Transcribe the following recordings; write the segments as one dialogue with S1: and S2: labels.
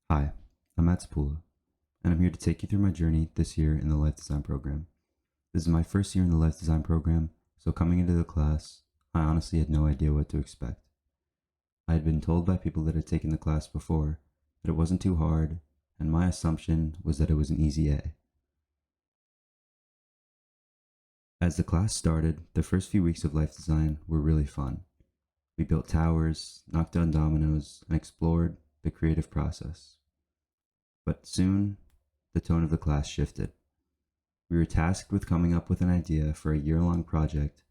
S1: Hi, I'm Zappulla, and I'm here to take you through my journey this year in the Life Design program. This is my first year in the Life Design program, so coming into the class, I honestly had no idea what to expect. I had been told by people that had taken the class before that it wasn't too hard, and my assumption was that it was an easy A. As the class started, the first few weeks of Life Design were really fun. We built towers, knocked down dominoes, and explored the creative process. But soon, the tone of the class shifted. We were tasked with coming up with an idea for a year-long project,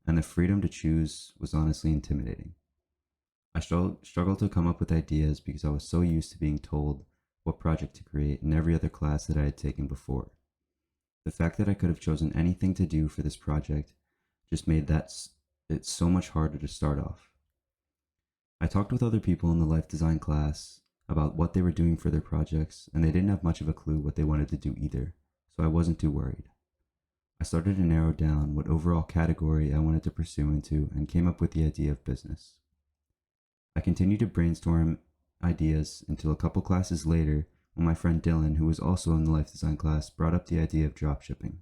S1: and the freedom to choose was honestly intimidating. I struggled to come up with ideas because I was so used to being told what project to create in every other class that I had taken before. The fact that I could have chosen anything to do for this project just made it so much harder to start off. I talked with other people in the life design class about what they were doing for their projects, and they didn't have much of a clue what they wanted to do either, so I wasn't too worried. I started to narrow down what overall category I wanted to pursue into and came up with the idea of business. I continued to brainstorm ideas until a couple classes later when my friend Dylan, who was also in the life design class, brought up the idea of dropshipping.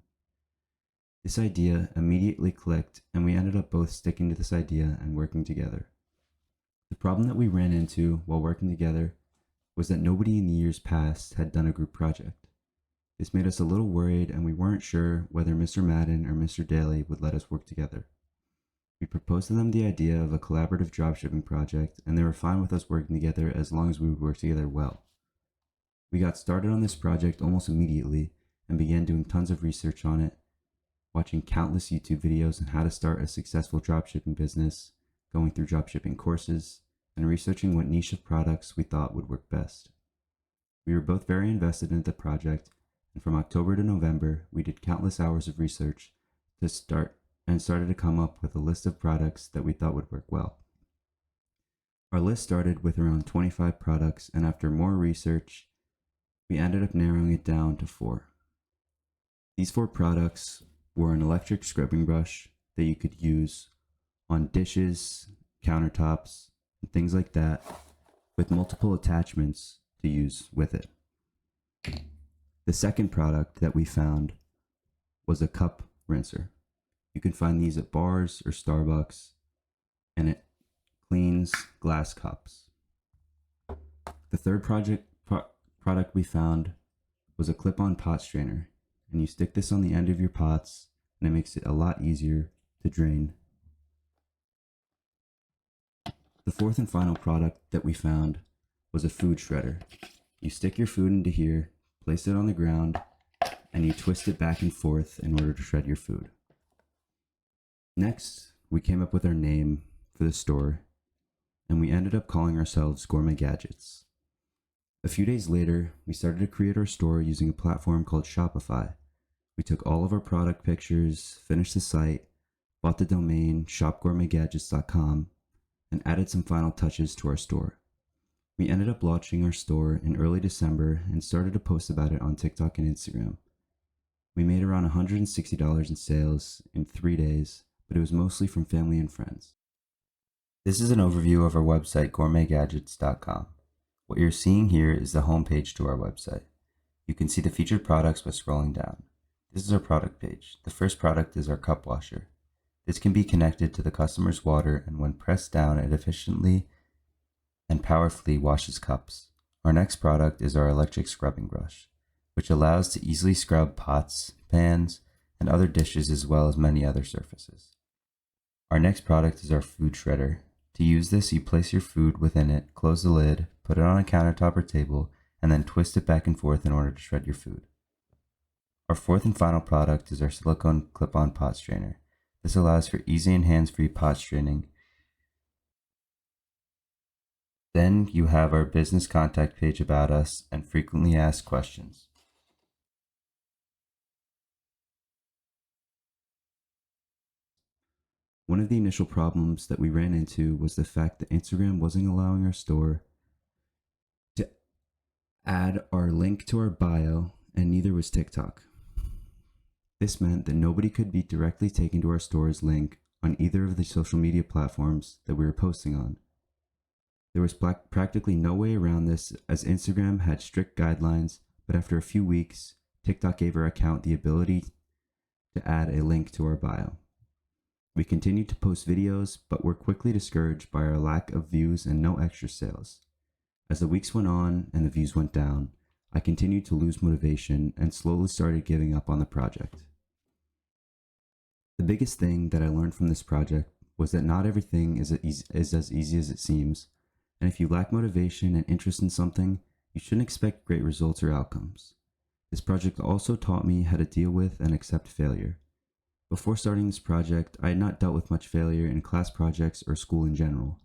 S1: This idea immediately clicked, and we ended up both sticking to this idea and working together. The problem that we ran into while working together was that nobody in the years past had done a group project. This made us a little worried, and we weren't sure whether Mr. Madden or Mr. Daly would let us work together. We proposed to them the idea of a collaborative dropshipping project, and they were fine with us working together as long as we would work together well. We got started on this project almost immediately and began doing tons of research on it, watching countless YouTube videos on how to start a successful dropshipping business, going through dropshipping courses, and researching what niche of products we thought would work best. We were both very invested in the project, and from October to November, we did countless hours of research started to come up with a list of products that we thought would work well. Our list started with around 25 products, and after more research, we ended up narrowing it down to 4. These 4 products were an electric scrubbing brush that you could use on dishes, countertops, and things like that, with multiple attachments to use with it. The second product that we found was a cup rinser. You can find these at bars or Starbucks, and it cleans glass cups. The third product we found was a clip-on pot strainer, and you stick this on the end of your pots, and it makes it a lot easier to drain. The fourth and final product that we found was a food shredder. You stick your food into here, place it on the ground, and you twist it back and forth in order to shred your food. Next, we came up with our name for the store, and we ended up calling ourselves Gourmet Gadgets. A few days later, we started to create our store using a platform called Shopify. We took all of our product pictures, finished the site, bought the domain shopgourmetgadgets.com, and added some final touches to our store. We ended up launching our store in early December and started to post about it on TikTok and Instagram. We made around $160 in sales in 3 days, but it was mostly from family and friends. This is an overview of our website, gourmetgadgets.com. What you're seeing here is the homepage to our website. You can see the featured products by scrolling down. This is our product page. The first product is our cup washer. This can be connected to the customer's water, and when pressed down, it efficiently and powerfully washes cups. Our next product is our electric scrubbing brush, which allows to easily scrub pots, pans, and other dishes as well as many other surfaces. Our next product is our food shredder. To use this, you place your food within it, close the lid, put it on a countertop or table, and then twist it back and forth in order to shred your food. Our fourth and final product is our silicone clip-on pot strainer. This allows for easy and hands-free pot straining. Then you have our business contact page about us and frequently asked questions. One of the initial problems that we ran into was the fact that Instagram wasn't allowing our store to add our link to our bio, and neither was TikTok. This meant that nobody could be directly taken to our store's link on either of the social media platforms that we were posting on. There was practically no way around this as Instagram had strict guidelines, but after a few weeks, TikTok gave our account the ability to add a link to our bio. We continued to post videos, but were quickly discouraged by our lack of views and no extra sales. As the weeks went on and the views went down, I continued to lose motivation and slowly started giving up on the project. The biggest thing that I learned from this project was that not everything is as easy as it seems, and if you lack motivation and interest in something, you shouldn't expect great results or outcomes. This project also taught me how to deal with and accept failure. Before starting this project, I had not dealt with much failure in class projects or school in general.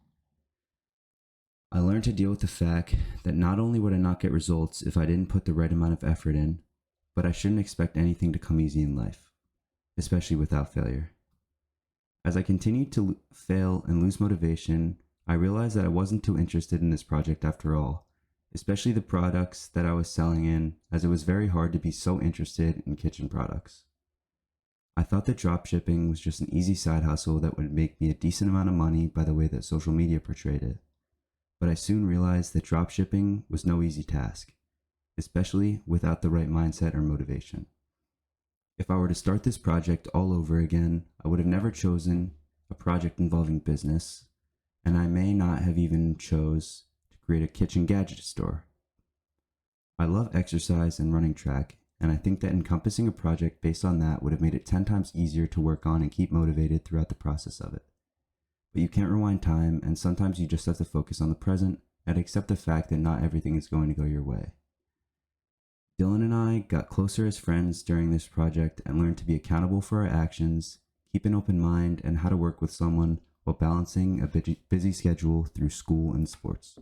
S1: I learned to deal with the fact that not only would I not get results if I didn't put the right amount of effort in, but I shouldn't expect anything to come easy in life, especially without failure. As I continued to fail and lose motivation, I realized that I wasn't too interested in this project after all, especially the products that I was selling in, as it was very hard to be so interested in kitchen products. I thought that dropshipping was just an easy side hustle that would make me a decent amount of money by the way that social media portrayed it. But I soon realized that dropshipping was no easy task, especially without the right mindset or motivation. If I were to start this project all over again, I would have never chosen a project involving business, and I may not have even chose to create a kitchen gadget store. I love exercise and running track, and I think that encompassing a project based on that would have made it 10 times easier to work on and keep motivated throughout the process of it. But you can't rewind time, and sometimes you just have to focus on the present and accept the fact that not everything is going to go your way. Dylan and I got closer as friends during this project and learned to be accountable for our actions, keep an open mind, and how to work with someone while balancing a busy schedule through school and sports.